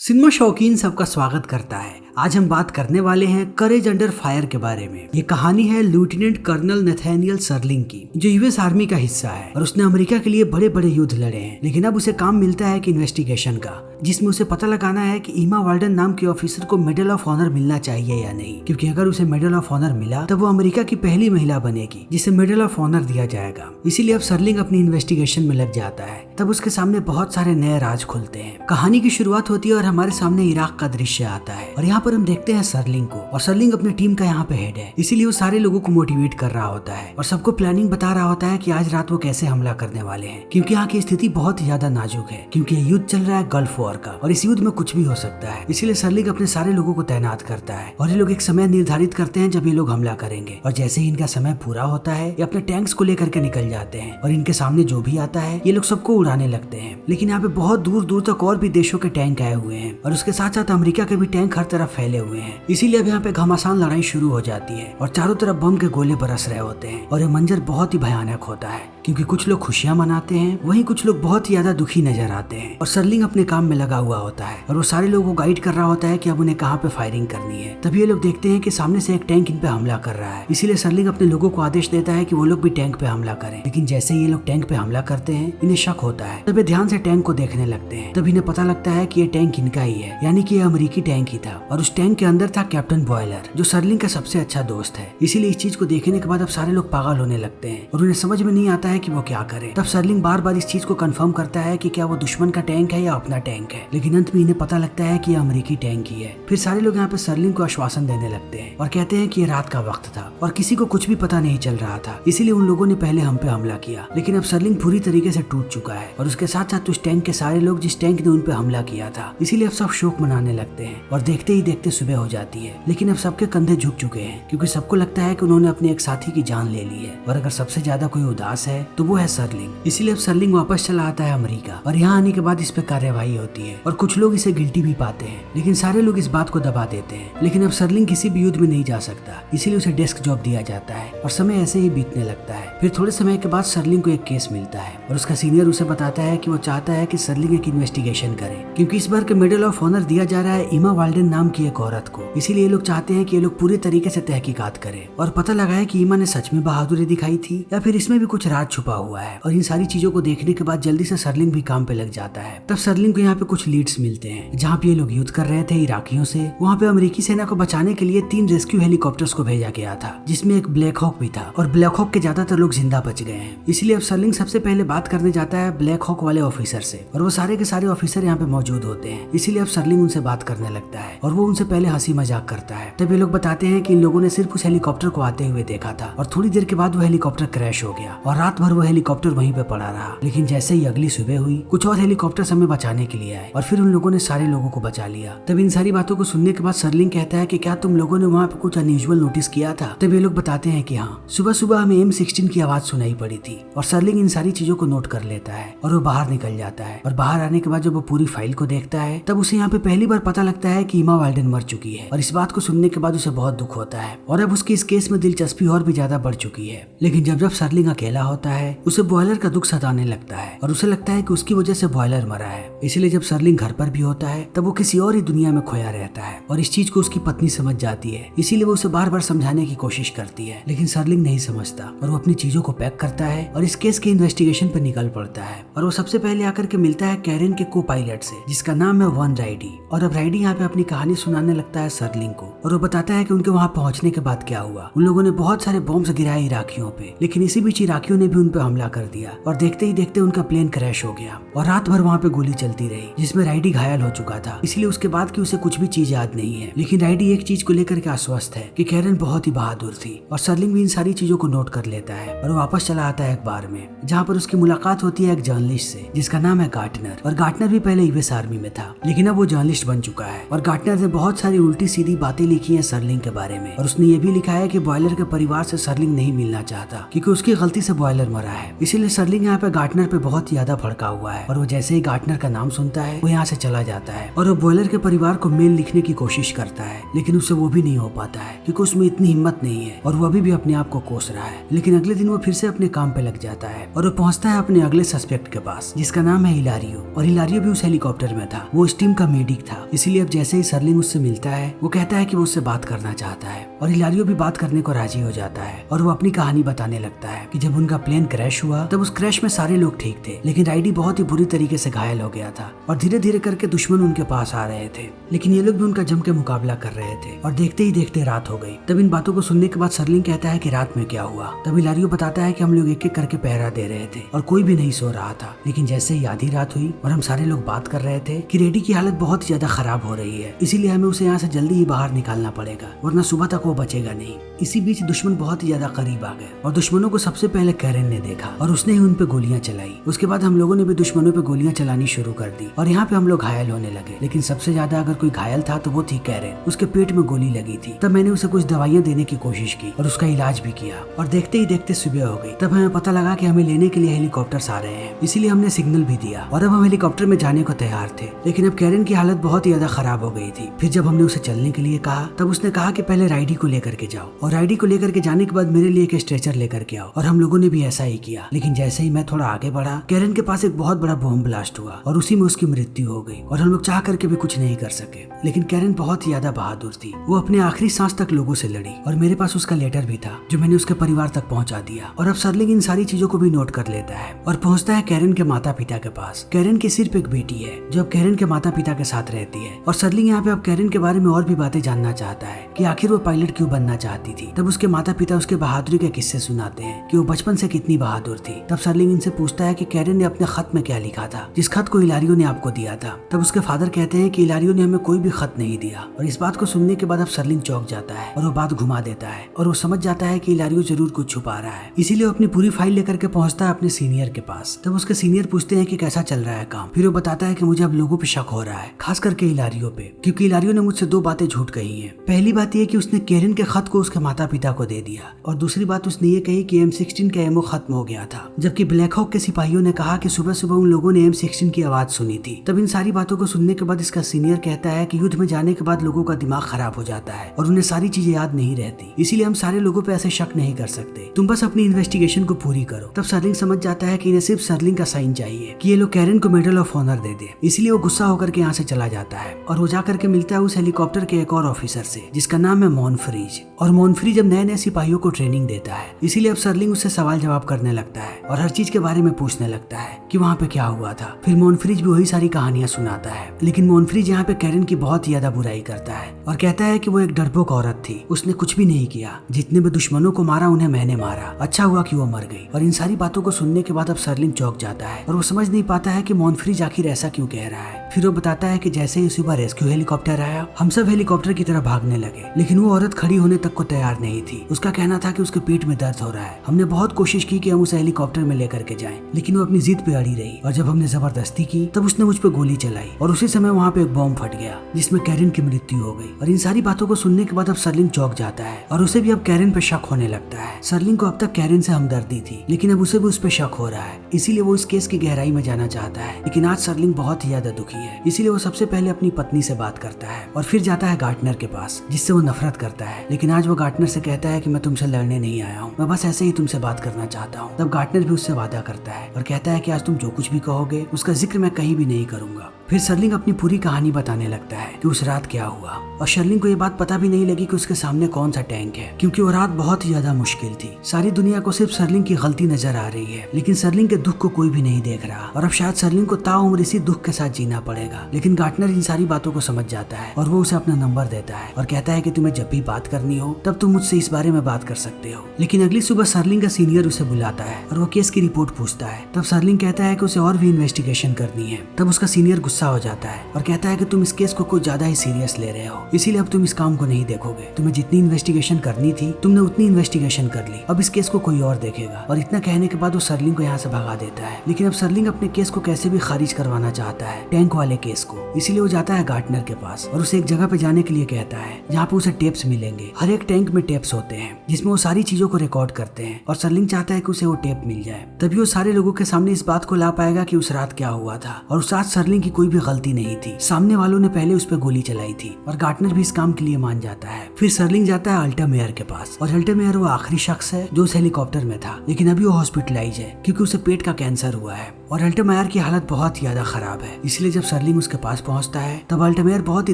Cinema शौकीन सबका स्वागत करता है। आज हम बात करने वाले हैं करेज अंडर फायर के बारे में। ये कहानी है लेफ्टिनेंट कर्नल नथानियल सर्लिंग की, जो यूएस आर्मी का हिस्सा है और उसने अमेरिका के लिए बड़े बड़े युद्ध लड़े हैं। लेकिन अब उसे काम मिलता है कि इन्वेस्टिगेशन का, जिसमें उसे पता लगाना है कि ईमा वाल्डन नाम के ऑफिसर को मेडल ऑफ ऑनर मिलना चाहिए या नहीं, क्योंकि अगर उसे मेडल ऑफ ऑनर मिला तब वो अमेरिका की पहली महिला बनेगी जिसे मेडल ऑफ ऑनर दिया जाएगा। इसीलिए अब सर्लिंग अपनी इन्वेस्टिगेशन में लग जाता है। तब उसके सामने बहुत सारे नए राज खुलते हैं। कहानी की शुरुआत होती है और हमारे सामने इराक का दृश्य आता है और यहाँ पर हम देखते हैं सर्लिंग को। और सर्लिंग अपनी टीम का यहाँ पे हेड है, इसीलिए वो सारे लोगों को मोटिवेट कर रहा होता है और सबको प्लानिंग बता रहा होता है कि आज रात वो कैसे हमला करने वाले हैं, क्योंकि यहाँ की स्थिति बहुत ही ज्यादा नाजुक है, क्योंकि ये युद्ध चल रहा है गल्फ वॉर का और इस युद्ध में कुछ भी हो सकता है। इसीलिए सर्लिंग अपने सारे लोगों को तैनात करता है और ये लोग एक समय निर्धारित करते हैं जब ये लोग हमला करेंगे। और जैसे ही इनका समय पूरा होता है ये अपने टैंक्स को लेकर के निकल जाते हैं और इनके सामने जो भी आता है ये लोग सबको उड़ाने लगते हैं। लेकिन यहाँ पे बहुत दूर दूर तक और भी देशों के टैंक आए हुए हैं और उसके साथ साथ अमेरिका के भी टैंक हर तरफ फैले हुए हैं। इसीलिए अब यहाँ पे घमासान लड़ाई शुरू हो जाती है और चारों तरफ बम के गोले बरस रहे होते हैं और ये मंजर बहुत ही भयानक होता है, क्योंकि कुछ लोग खुशियां मनाते हैं वहीं कुछ लोग बहुत ही ज्यादा दुखी नजर आते हैं। और सर्लिंग अपने काम में लगा हुआ होता है और वो सारे लोगों को गाइड कर रहा होता है कि अब उन्हें कहाँ पे फायरिंग करनी है। तभी ये लोग देखते हैं कि सामने से एक टैंक इन पे हमला कर रहा है। इसीलिए सर्लिंग अपने लोगों को आदेश देता है कि वो लोग भी टैंक पे हमला करें। लेकिन जैसे ही ये लोग टैंक पे हमला करते हैं इन्हें शक होता है, तभी ध्यान से टैंक को देखने लगते हैं। तभी इन्हें पता लगता है कि ये टैंक इनका ही है, यानी कि ये अमेरिकी टैंक ही था और उस टैंक के अंदर था कैप्टन बॉयलर, जो सर्लिंग का सबसे अच्छा दोस्त है। इसीलिए इस चीज को देखने के बाद अब सारे लोग पागल होने लगते हैं और उन्हें समझ में नहीं आता है कि वो क्या करे। तब सर्लिंग बार बार इस चीज को कंफर्म करता है कि क्या वो दुश्मन का टैंक है या अपना टैंक है, लेकिन अंत में इन्हें पता लगता है कि ये अमेरिकी टैंक ही है। फिर सारे लोग यहाँ पे सर्लिंग को आश्वासन देने लगते हैं और कहते हैं कि ये रात का वक्त था और किसी को कुछ भी पता नहीं चल रहा था, इसीलिए उन लोगों ने पहले हम पे हमला किया। लेकिन अब सर्लिंग पूरी तरीके से टूट चुका है और उसके साथ साथ उस टैंक के सारे लोग जिस टैंक ने उन पे हमला किया था। इसीलिए अब सब शोक मनाने लगते हैं और देखते ही देखते सुबह हो जाती है। लेकिन अब सबके कंधे झुक चुके हैं, क्योंकि सबको लगता है कि उन्होंने अपने एक साथी की जान ले ली है और अगर सबसे ज्यादा कोई उदास है तो वो है सर्लिंग। इसीलिए अब सर्लिंग वापस चला आता है अमेरिका और यहाँ आने के बाद इस पे कार्यवाही होती है और कुछ लोग इसे गिल्टी भी पाते हैं, लेकिन सारे लोग इस बात को दबा देते हैं। लेकिन अब सर्लिंग किसी भी युद्ध में नहीं जा सकता, इसीलिए उसे डेस्क जॉब दिया जाता है और समय ऐसे ही बीतने लगता है। फिर थोड़े समय के बाद सर्लिंग को एक केस मिलता है और उसका सीनियर उसे बताता है कि वो चाहता है कि सर्लिंग एक इन्वेस्टिगेशन करे, क्योंकि इस बार के मेडल ऑफ ऑनर दिया जा रहा है ईमा वाल्डन नाम की एक औरत को। इसीलिए ये लोग चाहते हैं कि ये लोग पूरी तरीके से तहकीकात करें और पता लगाए कि ईमा ने सच में बहादुरी दिखाई थी या फिर इसमें भी कुछ राज छुपा हुआ है। और इन सारी चीजों को देखने के बाद जल्दी से सर्लिंग भी काम पे लग जाता है। तब सर्लिंग को यहाँ पे कुछ लीड्स मिलते हैं जहाँ पे ये लोग युद्ध कर रहे थे इराकियों से। वहाँ पे अमेरिकी सेना को बचाने के लिए 3 रेस्क्यू हेलीकॉप्टर्स को भेजा गया था, जिसमें एक ब्लैक हॉक भी था और ब्लैक हॉक के ज्यादातर लोग जिंदा बच गए हैं। इसलिए अब सर्लिंग सबसे पहले बात करने जाता है ब्लैक हॉक वाले ऑफिसर से और वो सारे के सारे ऑफिसर यहाँ पे मौजूद होते हैं। इसीलिए अब सर्लिंग उनसे बात करने लगता है और वो उनसे पहले हंसी मजाक करता है। तब ये लोग बताते हैं कि इन लोगों ने सिर्फ उस हेलीकॉप्टर को आते हुए देखा था और थोड़ी देर के बाद वो हेलीकॉप्टर क्रैश हो गया और रात भर वो हेलीकॉप्टर वहीं पे पड़ा रहा। लेकिन जैसे ही अगली सुबह हुई कुछ और हेलीकॉप्टर्स हमें बचाने के लिए आए और फिर उन लोगों ने सारे लोगों को बचा लिया। तब इन सारी बातों को सुनने के बाद सर्लिंग कहता है कि क्या तुम लोगों ने वहाँ पे कुछ अनयूजुअल नोटिस किया था? तब ये लोग बताते हैं कि हाँ, सुबह सुबह हमें M16 की आवाज सुनाई पड़ी थी। और सर्लिंग इन सारी चीजों को नोट कर लेता है और वो बाहर निकल जाता है। और बाहर आने के बाद जब वो पूरी फाइल को देखता है तब उसे यहाँ पे पहली बार पता लगता है कि ईमा वाल्डन मर चुकी है और इस बात को सुनने के बाद उसे बहुत दुख होता है और अब उसकी इस केस में दिलचस्पी और भी ज्यादा बढ़ चुकी है। लेकिन जब जब सर्लिंग अकेला होता है उसे बॉयलर का दुख सताने लगता है और उसे लगता है कि उसकी वजह से बॉयलर मरा है। इसलिए जब सर्लिंग घर पर भी होता है तब वो किसी और ही दुनिया में खोया रहता है और इस चीज को उसकी पत्नी समझ जाती है। इसीलिए वो उसे बार बार समझाने की कोशिश करती है, लेकिन सर्लिंग नहीं समझता और वो अपनी चीजों को पैक करता है और इस केस के इन्वेस्टिगेशन पर निकल पड़ता है। और वो सबसे पहले आकर के मिलता है कैरेन के को पायलट से, जिसका नाम है वन राइडी। और अब राइडी यहाँ पे अपनी कहानी सुनाने लगता है सर्लिंग को और वो बताता है कि उनके वहाँ पहुंचने के बाद क्या हुआ। उन लोगों ने बहुत सारे बॉम्ब्स गिराए इराकियों पे, लेकिन इसी बीच इराकियों ने भी उन पे हमला कर दिया और देखते ही देखते उनका प्लेन क्रैश हो गया और रात भर वहाँ पे गोली चलती रही, जिसमें राइडी घायल हो चुका था। इसलिए उसके बाद की उसे कुछ भी चीज याद नहीं है। लेकिन राइडी एक चीज को लेकर के आश्वस्त है कि कैरन बहुत ही बहादुर थी और सर्लिंग भी इन सारी चीजों को नोट कर लेता है और वापस चला आता है एक बार में, जहाँ पर उसकी मुलाकात होती है एक जर्नलिस्ट से जिसका नाम है गार्टनर। और गार्टनर भी पहले यूएस आर्मी में था, लेकिन अब वो जर्नलिस्ट बन चुका है और गार्टनर ने बहुत सारी उल्टी सीधी बातें लिखी हैं सर्लिंग के बारे में, और उसने ये भी लिखा है कि बॉयलर के परिवार से सर्लिंग नहीं मिलना चाहता क्योंकि उसकी गलती से बॉयलर मरा है। इसीलिए सर्लिंग यहाँ पे गार्टनर पे बहुत ज्यादा भड़का हुआ है, और वो जैसे ही गार्टनर का नाम सुनता है वो यहाँ से चला जाता है और वो बॉयलर के परिवार को मेल लिखने की कोशिश करता है, लेकिन उससे वो भी नहीं हो पाता है क्योंकि उसमें इतनी हिम्मत नहीं है और वो अभी भी अपने आप को कोस रहा है। लेकिन अगले दिन वो फिर से अपने काम पे लग जाता है और वो पहुंचता है अपने अगले सस्पेक्ट के पास जिसका नाम है हिलारियो, और हिलारियो भी उस हेलीकॉप्टर में था। वो इस टीम का मेडिक था। इसीलिए अब जैसे ही सर्लिंग उससे मिलता है वो कहता है कि वो उससे बात करना चाहता है, और हिलारियो भी बात करने को राजी हो जाता है और वो अपनी कहानी बताने लगता है कि जब उनका प्लेन क्रैश हुआ तब उस क्रैश में सारे लोग ठीक थे, लेकिन राइडी बहुत ही बुरी तरीके से घायल हो गया था और धीरे धीरे करके दुश्मन उनके पास आ रहे थे, लेकिन ये लोग भी उनका जम के मुकाबला कर रहे थे और देखते ही देखते रात हो गई। तब इन बातों को सुनने के बाद सर्लिंग कहता है कि रात में क्या हुआ। तब हिलारियो बताता है कि हम लोग एक एक करके पहरा दे रहे थे और कोई भी नहीं सो रहा था, लेकिन जैसे ही आधी रात हुई और हम सारे लोग बात कर रहे थे कि रेडी की हालत बहुत ही ज्यादा खराब हो रही है, इसीलिए हमें उसे यहाँ से जल्दी ही बाहर निकालना पड़ेगा वरना सुबह तक वो बचेगा नहीं। इसी बीच दुश्मन बहुत ही ज्यादा करीब आ गए और दुश्मनों को सबसे पहले कैरन ने देखा और उसने ही उन पे गोलियां चलाई। उसके बाद हम लोगों ने भी दुश्मनों पे गोलियां चलानी शुरू कर दी और यहाँ पे हम लोग घायल होने लगे, लेकिन सबसे ज्यादा अगर कोई घायल था तो वो थी कैरन। उसके पेट में गोली लगी थी। तब मैंने उसे कुछ दवाइयां देने की कोशिश की और उसका इलाज भी किया और देखते ही देखते सुबह हो गई। तब हमें पता लगा कि हमें लेने के लिए हेलीकॉप्टर्स आ रहे हैं, इसीलिए हमने सिग्नल भी दिया और अब हम हेलीकॉप्टर में जाने को तैयार थे। लेकिन अब कैरन की हालत बहुत ही ज्यादा खराब हो गई थी। फिर जब हमने उसे चलने के लिए कहा तब उसने कहा कि पहले राइडी को लेकर के जाओ, और राइडी को लेकर के जाने के बाद मेरे लिए एक स्ट्रेचर लेकर के आओ, और हम लोगों ने भी ऐसा ही किया। लेकिन जैसे ही मैं थोड़ा आगे बढ़ा कैरन के पास एक बहुत बड़ा बॉम्ब ब्लास्ट हुआ और उसी में उसकी मृत्यु हो गई और हम लोग चाह करके भी कुछ नहीं कर सके। लेकिन कैरन बहुत ही ज्यादा बहादुर थी। वो अपने आखिरी सांस तक लोगों से लड़ी और मेरे पास उसका लेटर भी था जो मैंने उसके परिवार तक पहुंचा दिया। और अब सर्लिंग इन सारी चीजों को भी नोट कर लेता है और पहुंचता है कैरन के माता पिता के पास। कैरन की सिर्फ एक बेटी है जो अब कैरन के माता पिता के साथ रहती है, और सर्लिंग यहाँ पे अब कैरन के बारे में और भी बातें जानना चाहता है कि आखिर वो पायलट क्यों बनना चाहती थी। तब उसके माता पिता उसके बहादुरी के किस्से सुनाते हैं कि वो बचपन से कितनी बहादुर थी। तब सर्लिंग इनसे पूछता है कि कैरन ने अपने खत में क्या लिखा था, जिस खत को हिलारियो ने आपको दिया था। तब उसके फादर कहते हैं कि हिलारियो ने हमें कोई भी खत नहीं दिया, और इस बात को सुनने के बाद अब सर्लिंग चौंक जाता है और वो बात घुमा देता है और वो समझ जाता है कि हिलारियो जरूर कुछ छुपा रहा है। इसीलिए वो अपनी पूरी फाइल लेकर के पहुंचता है अपने सीनियर के पास। तब उसके सीनियर पूछते हैं कि कैसा चल रहा है काम। फिर वो बताता है कि मुझे अब लोगों पे शक हो रहा है, खास करके हिलारियो पे, क्योंकि हिलारियो ने मुझसे दो बातें झूठ कही है। पहली बात ये कि उसने कैरन के खत को उसके माता पिता को दे दिया, और दूसरी बात उसने ये कही कि M16 का एमओ खत्म हो गया था, जबकि ब्लैक हॉक के सिपाहियों ने कहा कि सुबह सुबह उन लोगों ने M16 की आवाज सुनी थी। तब इन सारी बातों को सुनने के बाद इसका सीनियर कहता है कि युद्ध में जाने के बाद लोगों का दिमाग खराब हो जाता है और उन्हें सारी चीजें याद नहीं रहती, इसीलिए हम सारे लोगों पे ऐसे शक नहीं कर सकते, तुम बस अपनी इन्वेस्टिगेशन को पूरी करो। तब सर्लिंग समझ जाता है कि इन्हें सिर्फ सर्लिंग का साइन चाहिए कि ये लोग कैरन को मेडल ऑफ ऑनर दे दे, इसलिए वो गुस्सा होकर के यहाँ से चला जाता है और वो जाकर के मिलता है उस हेलीकॉप्टर के एक और ऑफिसर से जिसका नाम है मॉनफ्रीज। और मॉनफ्रीज अब नए नए सिपाहियों को ट्रेनिंग देता है, इसीलिए अब सर्लिंग उससे सवाल जवाब करने लगता है और हर चीज के बारे में पूछने लगता है कि वहाँ पे क्या हुआ था। फिर मॉनफ्रीज भी वही सारी कहानियां सुनाता है, लेकिन मॉनफ्रीज यहाँ पे कैरन की बहुत ही ज्यादा बुराई करता है और कहता है कि वो एक डरपोक औरत थी, उसने कुछ भी नहीं किया, जितने भी दुश्मनों को मारा उन्हें मैंने मारा, अच्छा हुआ कि वो मर गई। और इन सारी बातों को सुनने के बाद अब सर्लिंग चौंक जाता है और वो समझ नहीं पाता है कि मॉनफ्रीज आखिर ऐसा क्यों कह रहा है। फिर वो बताता है कि जैसे ही सुबह रेस्क्यू हेलीकॉप्टर आया हम सब हेलीकॉप्टर की तरफ भागने लगे, लेकिन वो औरत खड़ी होने तक को तैयार नहीं थी। उसका कहना था कि उसके पेट में दर्द हो रहा है। हमने बहुत कोशिश की कि हम उसे हेलीकॉप्टर में लेकर के जाएं, लेकिन वो अपनी जिद पे अड़ी रही और जब हमने जबरदस्ती की तब उसने मुझ पे गोली चलाई और उसी समय वहाँ पे एक बॉम्ब फट गया जिसमें कैरन की मृत्यु हो गई। और इन सारी बातों को सुनने के बाद अब सर्लिंग चौंक जाता है और उसे भी अब कैरन पे शक होने लगता है। सर्लिंग को अब तक कैरन से हमदर्दी थी, लेकिन अब उसे भी उस पे शक हो रहा है, इसीलिए वो इस केस की गहराई में जाना चाहता है। लेकिन आज सर्लिंग बहुत ही ज्यादा दुखी है, इसीलिए वो सबसे पहले अपनी पत्नी से बात करता है और फिर जाता है गार्टनर के पास जिससे वो नफरत करता है। लेकिन आज वो गार्टनर से कहता है कि मैं तुमसे लड़ने नहीं आया हूँ, मैं बस ऐसे ही तुमसे बात करना चाहता हूँ। तब गार्टनर भी उससे वादा करता है और कहता है कि आज तुम जो कुछ भी कहोगे उसका जिक्र मैं कहीं भी नहीं करूंगा। फिर सर्लिंग अपनी पूरी कहानी बताने लगता है कि उस रात क्या हुआ, और सर्लिंग को ये बात पता भी नहीं लगी कि उसके सामने कौन सा टैंक है, क्योंकि वो रात बहुत ही ज्यादा मुश्किल थी। सारी दुनिया को सिर्फ सर्लिंग की गलती नजर आ रही है, लेकिन सर्लिंग के दुख को कोई भी नहीं देख रहा, और अब शायद सर्लिंग को ताउम्र इसी दुख के साथ जीना पड़ेगा। लेकिन गार्टनर इन सारी बातों को समझ जाता है और वो उसे अपना नंबर देता है और कहता है कि तुम्हें जब भी बात करनी हो तब तुम मुझसे इस बारे में बात कर सकते हो। लेकिन अगली सुबह सर्लिंग का सीनियर उसे बुलाता है और वो केस की रिपोर्ट पूछता है। तब सर्लिंग कहता है कि उसे और भी इन्वेस्टिगेशन करनी है। तब उसका सीनियर गुस्सा हो जाता है और कहता है कि तुम इस केस को कुछ ज्यादा ही सीरियस ले रहे हो, इसीलिए अब तुम इस काम को नहीं देखोगे। तुम्हें जितनी इन्वेस्टिगेशन करनी थी तुमने उतनी इन्वेस्टिगेशन कर ली, अब इस केस को कोई और देखेगा। और इतना कहने के बाद वो सर्लिंग को यहाँ से भगा देता है। लेकिन अब सर्लिंग अपने केस को कैसे भी खारिज करवाना चाहता है, टैंक वाले केस को, इसीलिए वो जाता है गार्टनर के पास पास और उसे एक जगह पे जाने के लिए कहता है जहाँ पे उसे टेप्स मिलेंगे। हर एक टैंक में टेप्स होते हैं जिसमें वो सारी चीजों को रिकॉर्ड करते हैं और सर्लिंग चाहता है कि उसे वो टेप मिल जाए। तभी वो सारे लोगों के सामने इस बात को ला पाएगा कि उस रात क्या हुआ था और उस रात सर्लिंग की कोई भी गलती नहीं थी। सामने वालों ने पहले उस पर गोली चलाई थी और गार्टनर भी इस काम के लिए मान जाता है। फिर सर्लिंग जाता है अल्टामेयर के पास और अल्टामेयर वो आखिरी शख्स है जो उस हेलीकॉप्टर में था, लेकिन अभी वो हॉस्पिटलाइज है क्योंकि उसे पेट का कैंसर हुआ है और अल्टामेयर की हालत बहुत ज्यादा खराब है। इसलिए जब सर्लिंग उसके पास पहुंचता है तब अल्टामेयर बहुत ही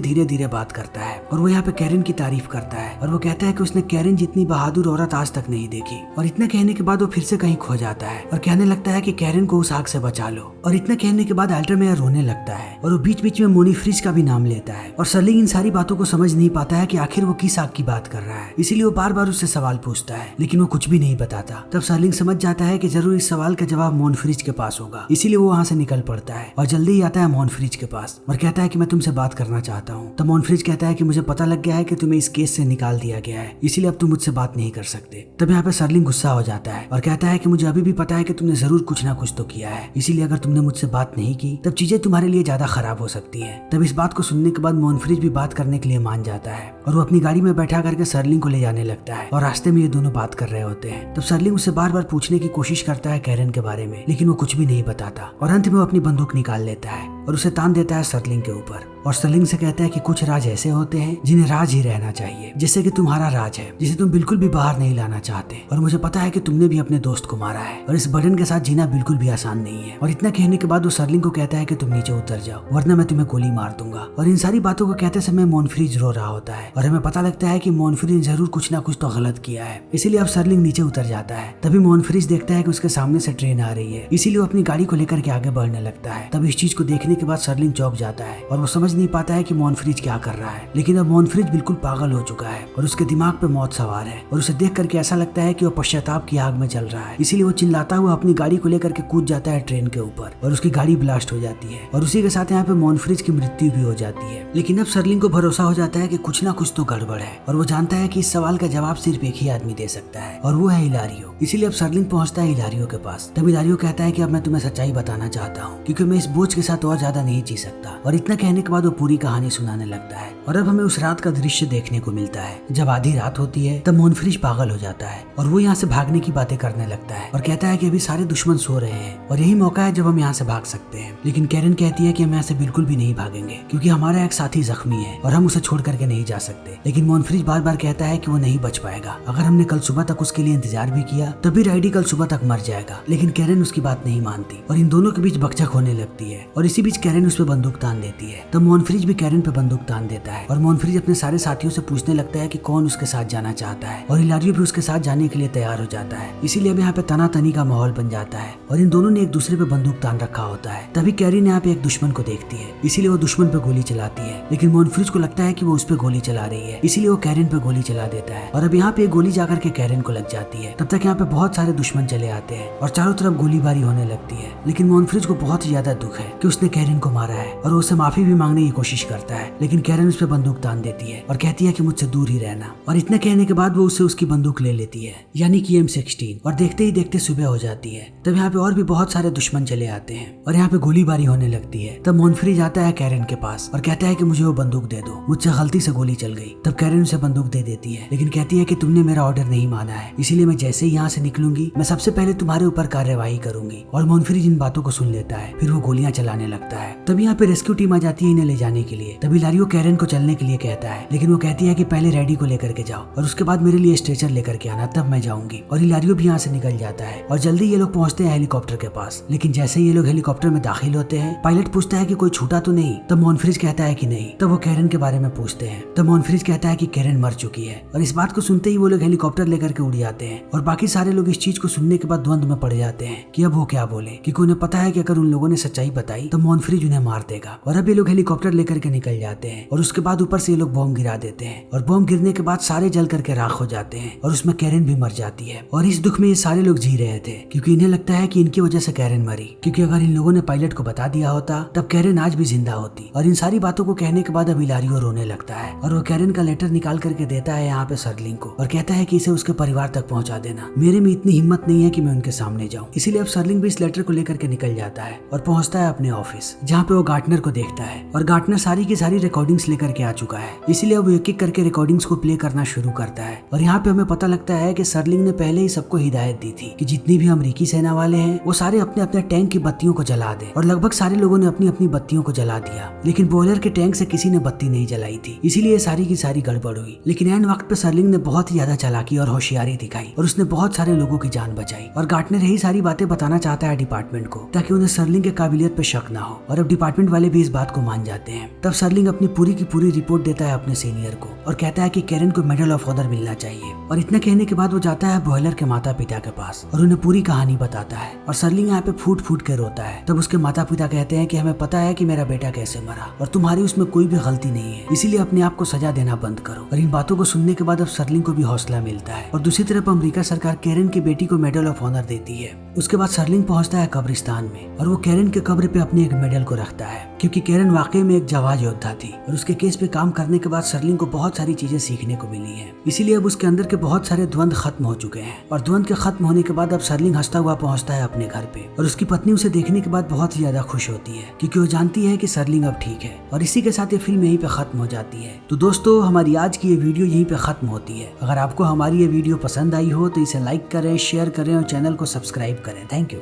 धीरे धीरे बात करता है और वो यहाँ पे कैरन की तारीफ करता है और वो कहता है कि उसने कैरन जितनी बहादुर औरत आज तक नहीं देखी। और इतना कहने के बाद वो फिर से कहीं खो जाता है और कहने लगता है कि कैरन को उस आग से बचा लो। और इतना कहने के बाद अल्टामेयर रोने लगता है और वो बीच बीच में मोनी फ्रिज का भी नाम लेता है और सर्लिंग इन सारी बातों को समझ नहीं पाता है कि आखिर वो किस आग की बात कर रहा है। इसीलिए वो बार बार उससे सवाल पूछता है लेकिन वो कुछ भी नहीं बताता। तब सर्लिंग समझ जाता है कि जरूर इस सवाल का जवाब मोन फ्रिज के पास होगा, इसीलिए वो वहाँ से निकल पड़ता है और जल्दी ही आता है मोन फ्रिज के पास और कहता है कि मैं तुमसे बात करना चाहता हूँ। तब मोन फ्रिज कहता है कि मुझे पता लग गया है कि तुम्हें इस केस से निकाल दिया गया है, इसीलिए अब तुम मुझसे बात नहीं कर सकते। तब यहाँ पे सर्लिंग गुस्सा हो जाता है और कहता है कि मुझे अभी भी पता है कि तुमने जरूर कुछ ना कुछ तो किया है, इसीलिए अगर तुमने मुझसे बात नहीं की तब चीजें तुम्हारे लिए ज्यादा खराब हो सकती है। तब इस बात को सुनने के बाद मोन फ्रिज भी बात करने के लिए मान जाता है और वो अपनी गाड़ी में बैठा करके सर्लिंग को ले जाने लगता है और रास्ते में ये दोनों बात कर रहे होते हैं। तब सर्लिंग उससे बार बार पूछने की कोशिश करता है कैरन के बारे में, लेकिन वो कुछ भी नहीं बताता और अंत में वो अपनी बंदूक निकाल लेता है और उसे तान देता है सर्लिंग के ऊपर और सर्लिंग से कहता है कि कुछ राज ऐसे होते हैं जिन्हें राज ही रहना चाहिए, जैसे कि तुम्हारा राज है जिसे तुम बिल्कुल भी बाहर नहीं लाना चाहते और मुझे पता है कि तुमने भी अपने दोस्त को मारा है और इस बर्डन के साथ जीना बिल्कुल भी आसान नहीं है। और इतना कहने के बाद वो सर्लिंग को कहता है कि तुम नीचे उतर जाओ वरना मैं तुम्हें गोली मार दूंगा। और इन सारी बातों को कहते समय मोनफ्रीज रो रहा होता है और हमें पता लगता है कि मोनफ्रीज ने जरूर कुछ ना कुछ तो गलत किया है, इसीलिए अब सर्लिंग नीचे उतर जाता है। तभी मोनफ्रीज देखता है कि उसके सामने से ट्रेन आ रही है, इसीलिए वो अपनी गाड़ी को लेकर के आगे बढ़ने लगता है। तब इस चीज को देखने के बाद सर्लिंग चौंक जाता है और वो समझ नहीं पाता है कि मोनफ्रीज क्या कर रहा है। लेकिन अब मोनफ्रीज बिल्कुल पागल हो चुका है और उसके दिमाग पे मौत सवार है और उसे देख करके ऐसा लगता है कि वो पश्चाताप की आग में जल रहा है। इसीलिए वो चिल्लाता हुआ अपनी गाड़ी को लेकर के कूद जाता है ट्रेन के ऊपर और उसकी गाड़ी ब्लास्ट हो जाती है और उसी के साथ यहाँ पे मोनफ्रीज की मृत्यु भी हो जाती है। लेकिन अब सर्लिंग को भरोसा हो जाता है कि कुछ ना कुछ तो गड़बड़ है और वो जानता है कि इस सवाल का जवाब सिर्फ एक ही आदमी दे सकता है और वो है हिलारियो। इसीलिए अब सर्लिंग पहुंचता है हिलारियो के पास। तब हिलारियो कहता है कि अब मैं तुम्हें सच्चाई बताना चाहता हूँ क्योंकि मैं इस बोझ के साथ और ज्यादा नहीं जी सकता। और इतना कहने के बाद वो पूरी कहानी सुनाने लगता है और अब हमें उस रात का दृश्य देखने को मिलता है। जब आधी रात होती है तब मोनफ्रीज पागल हो जाता है और वो यहाँ से भागने की बातें करने लगता है और कहता है कि अभी सारे दुश्मन सो रहे हैं और यही मौका है जब हम यहाँ से भाग सकते हैं। लेकिन कैरन कहती है कि हम यहाँ से बिल्कुल भी नहीं भागेंगे क्योंकि हमारा एक साथी जख्मी है और हम उसे छोड़ करके नहीं जा सकते। लेकिन मोनफ्रीज बार बार कहता है कि वो नहीं बच पाएगा, अगर हमने कल सुबह तक उसके लिए इंतजार भी किया तभी राइडी कल सुबह तक मर जाएगा। लेकिन कैरन उसकी बात नहीं मानती और इन दोनों के बीच बकझक होने लगती है और इसी बीच कैरन उस पर बंदूक तान देती है। तब मोनफ्रीज भी कैरन पे बंदूक तान देता है और मोनफ्रीज अपने सारे साथियों से पूछने लगता है कि कौन उसके साथ जाना चाहता है और हिलारियो भी उसके साथ जाने के लिए तैयार हो जाता है। इसीलिए अब यहाँ पे तनातनी का माहौल बन जाता है और इन दोनों ने एक दूसरे पे बंदूक तान रखा होता है। तभी कैरिन यहाँ पे एक दुश्मन को देखती है, इसीलिए वो दुश्मन पे गोली चलाती है। लेकिन मोनफ्रीज को लगता है कि वो उस पे गोली चला रही है, इसीलिए वो कैरिन पे गोली चला देता है और अब यहाँ पे गोली जाकर के कैरिन को लग जाती है। तब तक यहाँ पे बहुत सारे दुश्मन चले आते हैं और चारों तरफ गोलीबारी होने लगती है। लेकिन मोनफ्रीज को बहुत ज्यादा दुख है कि उसने कैरिन को मारा है और वो उससे माफी भी मांगने की कोशिश करता है। लेकिन कैरन उस पे बंदूक तान देती है और कहती है कि मुझसे दूर ही रहना। और इतना कहने के बाद वो उससे उसकी बंदूक ले लेती है, यानी कि M16। और देखते ही देखते सुबह हो जाती है। तब यहाँ पे और भी बहुत सारे दुश्मन चले आते हैं और यहाँ पे गोलीबारी होने लगती है। तब मोनफ्रीज आता है कैरन के पास और कहता है कि मुझे वो बंदूक दे दो, मुझसे गलती से गोली चल गई। तब कैरन उसे बंदूक दे देती है, लेकिन कहती है कि तुमने मेरा ऑर्डर नहीं माना है, इसीलिए मैं जैसे ही यहाँ से निकलूंगी मैं सबसे पहले तुम्हारे ऊपर कार्यवाही करूंगी। और मोनफ्रीज इन बातों को सुन लेता है, फिर वो गोलियां चलाने लगता है। तब यहाँ पे रेस्क्यू टीम आ जाती है इन्हें ले जाने के लिए। तभी हिलारियो कैरन को चलने के लिए कहता है, लेकिन वो कहती है कि पहले रेडी को लेकर के जाओ और उसके बाद मेरे लिए स्ट्रेचर लेकर के आना, तब मैं जाऊंगी। और हिलारियो भी यहाँ से निकल जाता है और जल्दी ये लोग पहुंचते हैं हेलीकॉप्टर के पास। लेकिन जैसे ही ये लोग हेलीकॉप्टर में दाखिल होते हैं, पायलट पूछता है कि कोई छूटा तो नहीं। तब मोनफ्रीज कहता है कि नहीं। तब वो कैरन के बारे में पूछते हैं। तब मोनफ्रीज कहता है कि कैरन मर चुकी है। और इस बात को सुनते ही वो लोग हेलीकॉप्टर लेकर के उड़ जाते हैं और बाकी सारे लोग इस चीज को सुनने के बाद द्वंद में पड़ जाते हैं कि अब वो क्या बोले, क्योंकि उन्हें पता है कि अगर उन लोगों ने सच्चाई बताई तो मोनफ्रीज उन्हें मार देगा। और अब ये लोग हेलीकॉप्टर लेकर के निकल जाते हैं और उसके बाद ऊपर से ये लोग बॉम्ब गिरा देते हैं और बॉम्ब गिरने के बाद सारे जल करके राख हो जाते हैं और उसमें कैरन भी मर जाती है। और इस दुख में ये सारे लोग जी रहे थे क्योंकि इन्हें लगता है कि इनकी वजह से कैरन मरी, क्योंकि अगर इन लोगों ने पायलट को बता दिया होता तब कैरन आज भी जिंदा होती। और इन सारी बातों को कहने के बाद अब हिलारियो रोने लगता है और वो कैरन का लेटर निकाल करके देता है यहाँ पे सर्लिंग को और कहता है कि इसे उसके परिवार तक पहुंचा देना, मेरे में इतनी हिम्मत नहीं है कि मैं उनके सामने जाऊं। इसीलिए अब सर्लिंग भी इस लेटर को लेकर के निकल जाता है और पहुंचता है अपने ऑफिस। ऑफिस, जहाँ पे वो गार्टनर को देखता है और गार्टनर सारी की सारी रिकॉर्डिंग्स लेकर के आ चुका है। इसीलिए वो एक एक करके रिकॉर्डिंग्स को प्ले करना शुरू करता है और यहाँ पे हमें पता लगता है कि सर्लिंग ने पहले ही सबको हिदायत दी थी कि जितनी भी अमेरिकी सेना वाले हैं वो सारे अपने अपने टैंक की बत्तियों को जला दे, और लगभग सारे लोगों ने अपनी अपनी बत्तियों को जला दिया, लेकिन बॉयलर के टैंक से किसी ने बत्ती नहीं जलाई थी, इसीलिए सारी की सारी गड़बड़ हुई। लेकिन एंड वक्त पे सर्लिंग ने बहुत ही ज्यादा चालाकी और होशियारी दिखाई और उसने बहुत सारे लोगों की जान बचाई। और गार्टनर यही सारी बातें बताना चाहता है डिपार्टमेंट को ताकि उन्हें सर्लिंग के काबिलियत पे शक ना हो, और अब डिपार्टमेंट वाले भी इस बात को मान जाते हैं। तब सर्लिंग अपनी पूरी की पूरी रिपोर्ट देता है अपने सीनियर को और कहता है कि कैरन को मेडल ऑफ ऑनर मिलना चाहिए। और इतना कहने के बाद वो जाता है बॉयलर के माता पिता के पास और उन्हें पूरी कहानी बताता है। और सर्लिंग यहाँ पे फूट फूट के रोता है। तब उसके माता पिता कहते हैं कि हमें पता है कि मेरा बेटा कैसे मरा और तुम्हारी उसमें कोई भी गलती नहीं है, इसीलिए अपने आप को सजा देना बंद करो। और इन बातों को सुनने के बाद अब सर्लिंग को भी हौसला मिलता है। और दूसरी तरफ अमेरिका सरकार कैरन की बेटी को मेडल ऑफ ऑनर देती है। उसके बाद सर्लिंग पहुंचता है कब्रिस्तान में और वो कैरन के कब्र पे अपने एक मेडल को रखता है, क्योंकि कैरन वाकई में एक जाबाज योद्धा थी और उसके केस पे काम करने के बाद सर्लिंग को बहुत सारी चीजें सीखने को मिली हैं। इसीलिए अब उसके अंदर के बहुत सारे द्वंद खत्म हो चुके हैं। और द्वंद के खत्म होने के बाद अब सर्लिंग हंसता हुआ पहुंचता है अपने घर पे और उसकी पत्नी उसे देखने के बाद बहुत ही ज्यादा खुश होती है, क्योंकि वो जानती है कि सर्लिंग अब ठीक है। और इसी के साथ ये फिल्म यहीं पे खत्म हो जाती है। तो दोस्तों, हमारी आज की ये वीडियो यहीं पे खत्म होती है। अगर आपको हमारी ये वीडियो पसंद आई हो तो इसे लाइक करें, शेयर करें और चैनल को सब्सक्राइब करें। Thank you.